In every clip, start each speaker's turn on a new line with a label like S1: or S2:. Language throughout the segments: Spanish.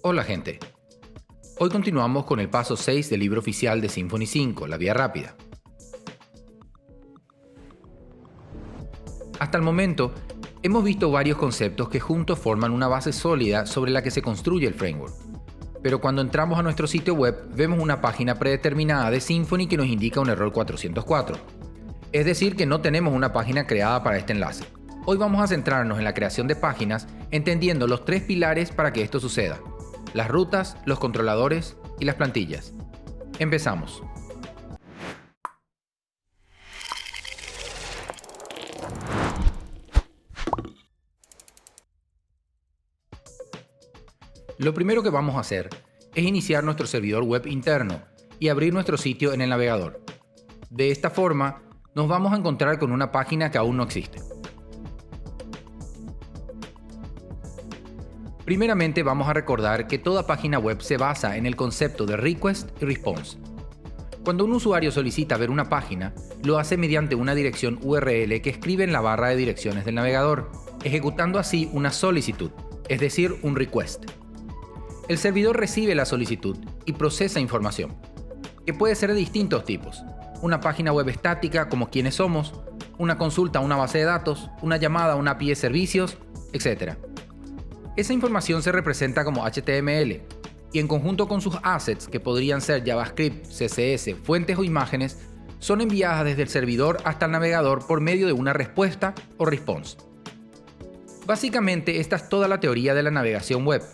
S1: Hola gente, hoy continuamos con el paso 6 del libro oficial de Symfony 5, la vía rápida. Hasta el momento, hemos visto varios conceptos que juntos forman una base sólida sobre la que se construye el framework. Pero cuando entramos a nuestro sitio web, vemos una página predeterminada de Symfony que nos indica un error 404. Es decir, que no tenemos una página creada para este enlace. Hoy vamos a centrarnos en la creación de páginas, entendiendo los tres pilares para que esto suceda: las rutas, los controladores y las plantillas. Empezamos. Lo primero que vamos a hacer es iniciar nuestro servidor web interno y abrir nuestro sitio en el navegador. De esta forma, nos vamos a encontrar con una página que aún no existe. Primeramente vamos a recordar que toda página web se basa en el concepto de request y response. Cuando un usuario solicita ver una página, lo hace mediante una dirección URL que escribe en la barra de direcciones del navegador, ejecutando así una solicitud, es decir, un request. El servidor recibe la solicitud y procesa información, que puede ser de distintos tipos: una página web estática como quiénes somos, una consulta a una base de datos, una llamada a una API de servicios, etc. Esa información se representa como HTML y en conjunto con sus assets, que podrían ser JavaScript, CSS, fuentes o imágenes, son enviadas desde el servidor hasta el navegador por medio de una respuesta o response. Básicamente, esta es toda la teoría de la navegación web.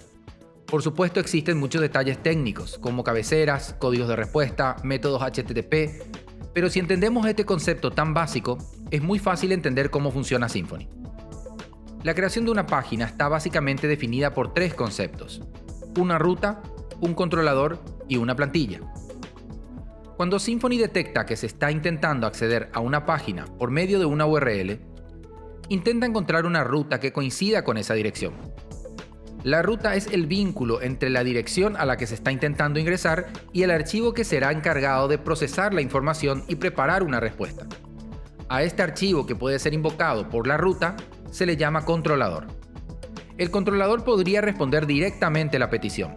S1: Por supuesto, existen muchos detalles técnicos, como cabeceras, códigos de respuesta, métodos HTTP, pero si entendemos este concepto tan básico, es muy fácil entender cómo funciona Symfony. La creación de una página está básicamente definida por tres conceptos: una ruta, un controlador y una plantilla. Cuando Symfony detecta que se está intentando acceder a una página por medio de una URL, intenta encontrar una ruta que coincida con esa dirección. La ruta es el vínculo entre la dirección a la que se está intentando ingresar y el archivo que será encargado de procesar la información y preparar una respuesta. A este archivo, que puede ser invocado por la ruta, se le llama controlador. El controlador podría responder directamente la petición,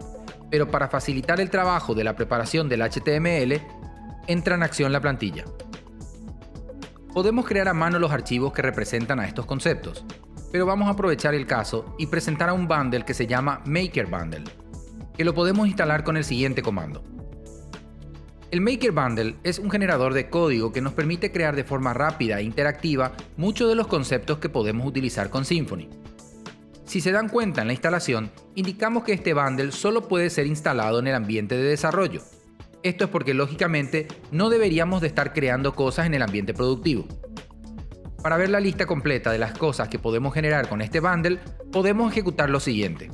S1: pero para facilitar el trabajo de la preparación del HTML, entra en acción la plantilla. Podemos crear a mano los archivos que representan a estos conceptos, pero vamos a aprovechar el caso y presentar a un bundle que se llama Maker Bundle, que lo podemos instalar con el siguiente comando. El Maker Bundle es un generador de código que nos permite crear de forma rápida e interactiva muchos de los conceptos que podemos utilizar con Symfony. Si se dan cuenta en la instalación, indicamos que este bundle solo puede ser instalado en el ambiente de desarrollo. Esto es porque lógicamente no deberíamos de estar creando cosas en el ambiente productivo. Para ver la lista completa de las cosas que podemos generar con este bundle, podemos ejecutar lo siguiente.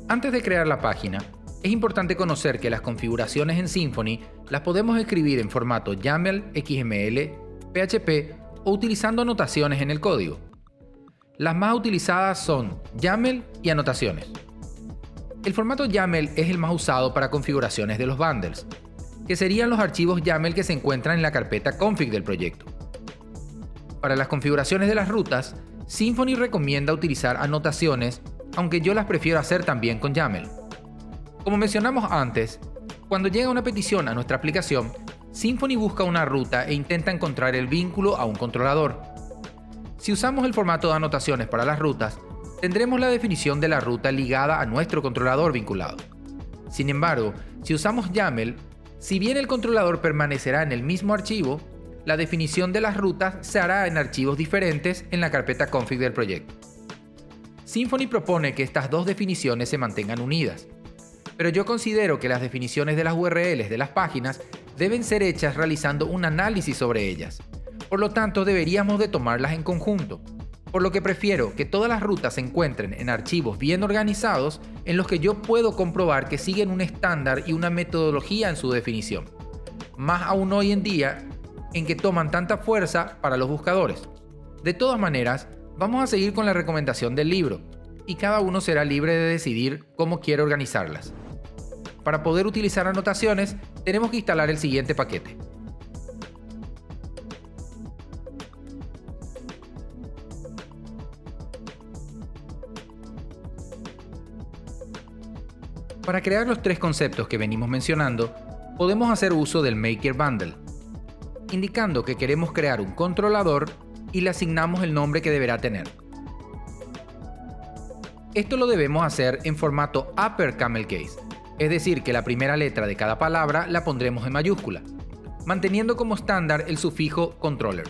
S1: Antes de crear la página, es importante conocer que las configuraciones en Symfony las podemos escribir en formato YAML, XML, PHP o utilizando anotaciones en el código. Las más utilizadas son YAML y anotaciones. El formato YAML es el más usado para configuraciones de los bundles, que serían los archivos YAML que se encuentran en la carpeta config del proyecto. Para las configuraciones de las rutas, Symfony recomienda utilizar anotaciones, aunque yo las prefiero hacer también con YAML. Como mencionamos antes, cuando llega una petición a nuestra aplicación, Symfony busca una ruta e intenta encontrar el vínculo a un controlador. Si usamos el formato de anotaciones para las rutas, tendremos la definición de la ruta ligada a nuestro controlador vinculado. Sin embargo, si usamos YAML, si bien el controlador permanecerá en el mismo archivo, la definición de las rutas se hará en archivos diferentes en la carpeta config del proyecto. Symfony propone que estas dos definiciones se mantengan unidas, pero yo considero que las definiciones de las URLs de las páginas deben ser hechas realizando un análisis sobre ellas. Por lo tanto, deberíamos de tomarlas en conjunto, por lo que prefiero que todas las rutas se encuentren en archivos bien organizados en los que yo puedo comprobar que siguen un estándar y una metodología en su definición, más aún hoy en día en que toman tanta fuerza para los buscadores. De todas maneras, vamos a seguir con la recomendación del libro y cada uno será libre de decidir cómo quiere organizarlas. Para poder utilizar anotaciones, tenemos que instalar el siguiente paquete: Para crear los tres conceptos que venimos mencionando, podemos hacer uso del Maker Bundle, indicando que queremos crear un controlador y le asignamos el nombre que deberá tener. Esto lo debemos hacer en formato Upper Camel Case, es decir, que la primera letra de cada palabra la pondremos en mayúscula, manteniendo como estándar el sufijo controller.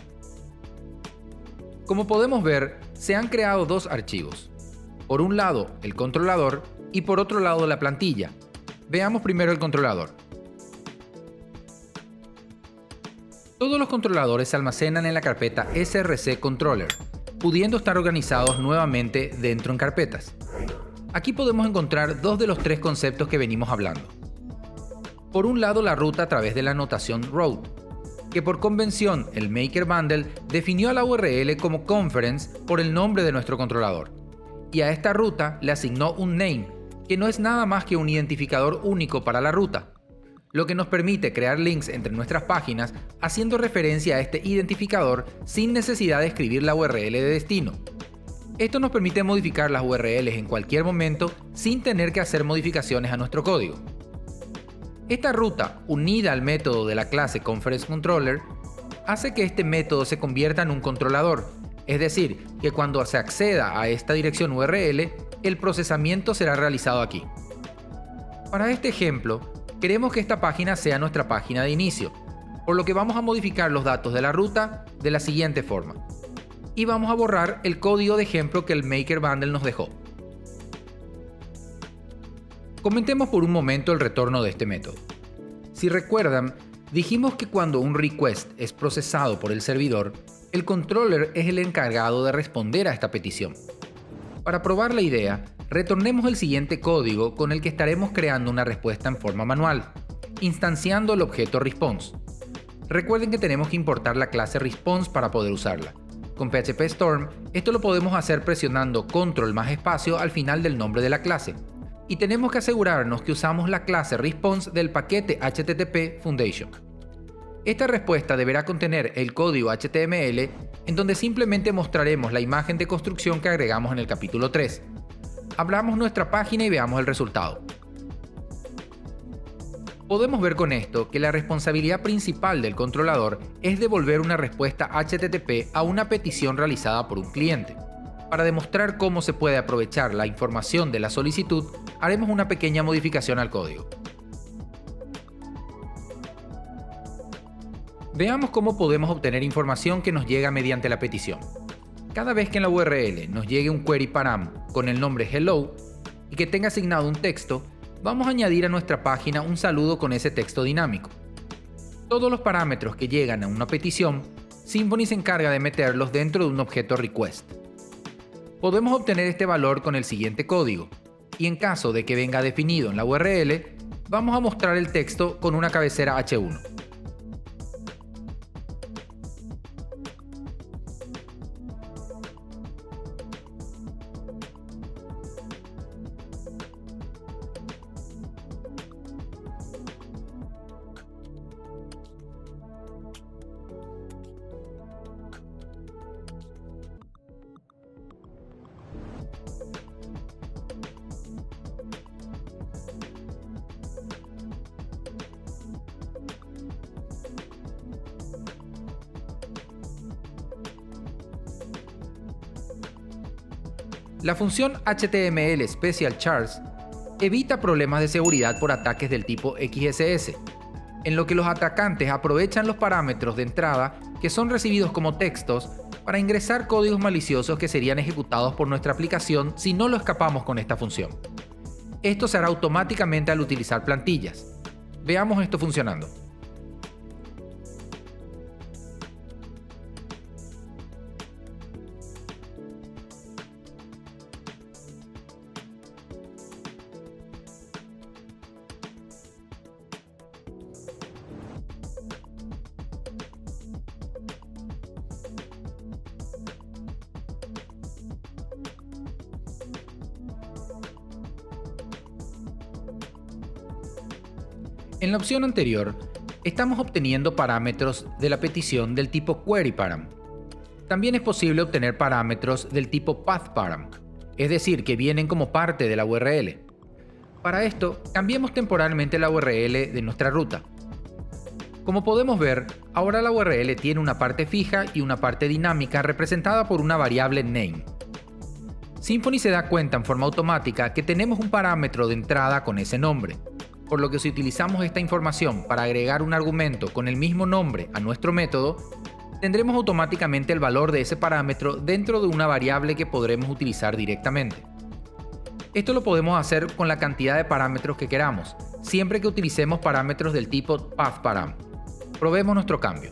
S1: Como podemos ver, se han creado dos archivos. Por un lado, el controlador y por otro lado, la plantilla. Veamos primero el controlador. Todos los controladores se almacenan en la carpeta src controller, pudiendo estar organizados nuevamente dentro en carpetas. Aquí podemos encontrar dos de los tres conceptos que venimos hablando. Por un lado, la ruta a través de la notación route, que por convención el Maker Bundle definió a la URL como conference por el nombre de nuestro controlador, y a esta ruta le asignó un name, que no es nada más que un identificador único para la ruta, lo que nos permite crear links entre nuestras páginas haciendo referencia a este identificador sin necesidad de escribir la URL de destino. Esto nos permite modificar las URLs en cualquier momento sin tener que hacer modificaciones a nuestro código. Esta ruta, unida al método de la clase ConferenceController, hace que este método se convierta en un controlador, es decir, que cuando se acceda a esta dirección URL, el procesamiento será realizado aquí. Para este ejemplo, queremos que esta página sea nuestra página de inicio, por lo que vamos a modificar los datos de la ruta de la siguiente forma. Y vamos a borrar el código de ejemplo que el Maker Bundle nos dejó. Comentemos por un momento el retorno de este método. Si recuerdan, dijimos que cuando un request es procesado por el servidor, el controller es el encargado de responder a esta petición. Para probar la idea, retornemos el siguiente código con el que estaremos creando una respuesta en forma manual, instanciando el objeto response. Recuerden que tenemos que importar la clase response para poder usarla. Con PHP Storm, esto lo podemos hacer presionando control más espacio al final del nombre de la clase. Y tenemos que asegurarnos que usamos la clase response del paquete HTTP Foundation. Esta respuesta deberá contener el código HTML en donde simplemente mostraremos la imagen de construcción que agregamos en el capítulo 3. Abramos nuestra página y veamos el resultado. Podemos ver con esto que la responsabilidad principal del controlador es devolver una respuesta HTTP a una petición realizada por un cliente. Para demostrar cómo se puede aprovechar la información de la solicitud, haremos una pequeña modificación al código. Veamos cómo podemos obtener información que nos llega mediante la petición. Cada vez que en la URL nos llegue un query param con el nombre hello y que tenga asignado un texto, vamos a añadir a nuestra página un saludo con ese texto dinámico. Todos los parámetros que llegan a una petición, Symfony se encarga de meterlos dentro de un objeto request. Podemos obtener este valor con el siguiente código, y en caso de que venga definido en la URL, vamos a mostrar el texto con una cabecera H1. La función HTML Special Chars evita problemas de seguridad por ataques del tipo XSS, en lo que los atacantes aprovechan los parámetros de entrada que son recibidos como textos para ingresar códigos maliciosos que serían ejecutados por nuestra aplicación si no lo escapamos con esta función. Esto se hará automáticamente al utilizar plantillas. Veamos esto funcionando. En la opción anterior, estamos obteniendo parámetros de la petición del tipo QueryParam. También es posible obtener parámetros del tipo PathParam, es decir, que vienen como parte de la URL. Para esto, cambiemos temporalmente la URL de nuestra ruta. Como podemos ver, ahora la URL tiene una parte fija y una parte dinámica representada por una variable name. Symfony se da cuenta en forma automática que tenemos un parámetro de entrada con ese nombre, por lo que si utilizamos esta información para agregar un argumento con el mismo nombre a nuestro método, tendremos automáticamente el valor de ese parámetro dentro de una variable que podremos utilizar directamente. Esto lo podemos hacer con la cantidad de parámetros que queramos, siempre que utilicemos parámetros del tipo pathParam. Probemos nuestro cambio.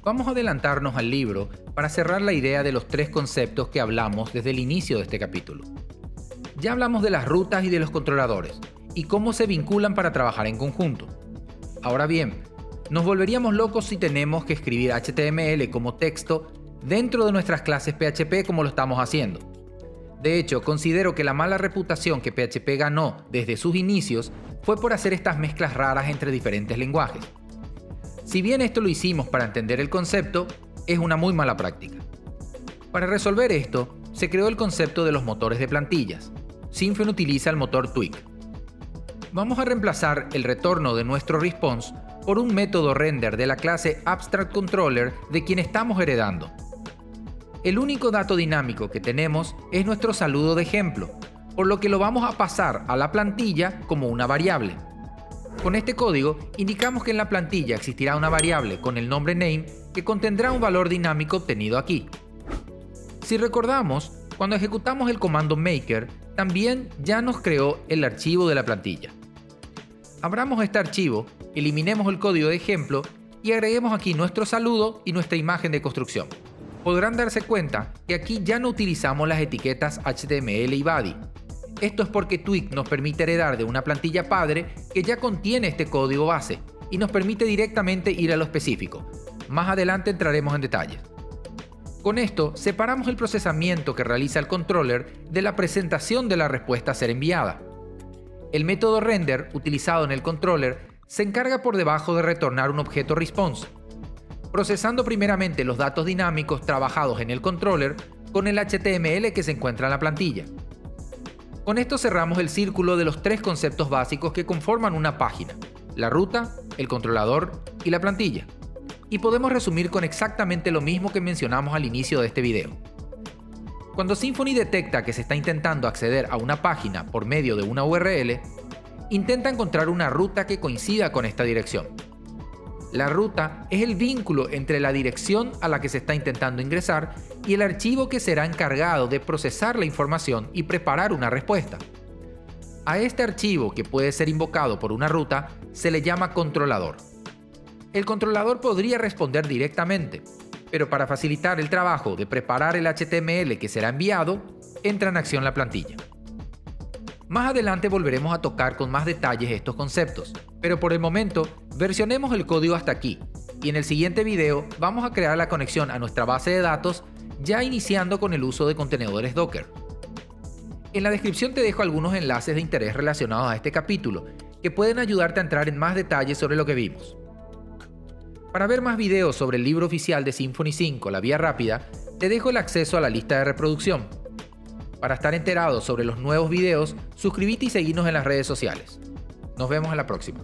S1: Vamos a adelantarnos al libro para cerrar la idea de los tres conceptos que hablamos desde el inicio de este capítulo. Ya hablamos de las rutas y de los controladores, y cómo se vinculan para trabajar en conjunto. Ahora bien, nos volveríamos locos si tenemos que escribir HTML como texto dentro de nuestras clases PHP como lo estamos haciendo. De hecho, considero que la mala reputación que PHP ganó desde sus inicios fue por hacer estas mezclas raras entre diferentes lenguajes. Si bien esto lo hicimos para entender el concepto, es una muy mala práctica. Para resolver esto, se creó el concepto de los motores de plantillas. Symfony utiliza el motor Twig. Vamos a reemplazar el retorno de nuestro response por un método render de la clase AbstractController de quien estamos heredando. El único dato dinámico que tenemos es nuestro saludo de ejemplo, por lo que lo vamos a pasar a la plantilla como una variable. Con este código indicamos que en la plantilla existirá una variable con el nombre name que contendrá un valor dinámico obtenido aquí. Si recordamos, cuando ejecutamos el comando maker, también ya nos creó el archivo de la plantilla. Abramos este archivo, eliminemos el código de ejemplo y agreguemos aquí nuestro saludo y nuestra imagen de construcción. Podrán darse cuenta que aquí ya no utilizamos las etiquetas HTML y body. Esto es porque Twig nos permite heredar de una plantilla padre que ya contiene este código base y nos permite directamente ir a lo específico. Más adelante entraremos en detalles. Con esto, separamos el procesamiento que realiza el controller de la presentación de la respuesta a ser enviada. El método render utilizado en el controller se encarga por debajo de retornar un objeto response, procesando primeramente los datos dinámicos trabajados en el controller con el HTML que se encuentra en la plantilla. Con esto cerramos el círculo de los tres conceptos básicos que conforman una página: la ruta, el controlador y la plantilla. Y podemos resumir con exactamente lo mismo que mencionamos al inicio de este video. Cuando Symfony detecta que se está intentando acceder a una página por medio de una URL, intenta encontrar una ruta que coincida con esta dirección. La ruta es el vínculo entre la dirección a la que se está intentando ingresar y el archivo que será encargado de procesar la información y preparar una respuesta. A este archivo, que puede ser invocado por una ruta, se le llama controlador. El controlador podría responder directamente, pero para facilitar el trabajo de preparar el HTML que será enviado, entra en acción la plantilla. Más adelante volveremos a tocar con más detalles estos conceptos, pero por el momento versionemos el código hasta aquí, y en el siguiente video vamos a crear la conexión a nuestra base de datos, ya iniciando con el uso de contenedores Docker. En la descripción te dejo algunos enlaces de interés relacionados a este capítulo, que pueden ayudarte a entrar en más detalles sobre lo que vimos. Para ver más videos sobre el libro oficial de Symfony 5, La Vía Rápida, te dejo el acceso a la lista de reproducción. Para estar enterado sobre los nuevos videos, suscríbete y seguinos en las redes sociales. Nos vemos en la próxima.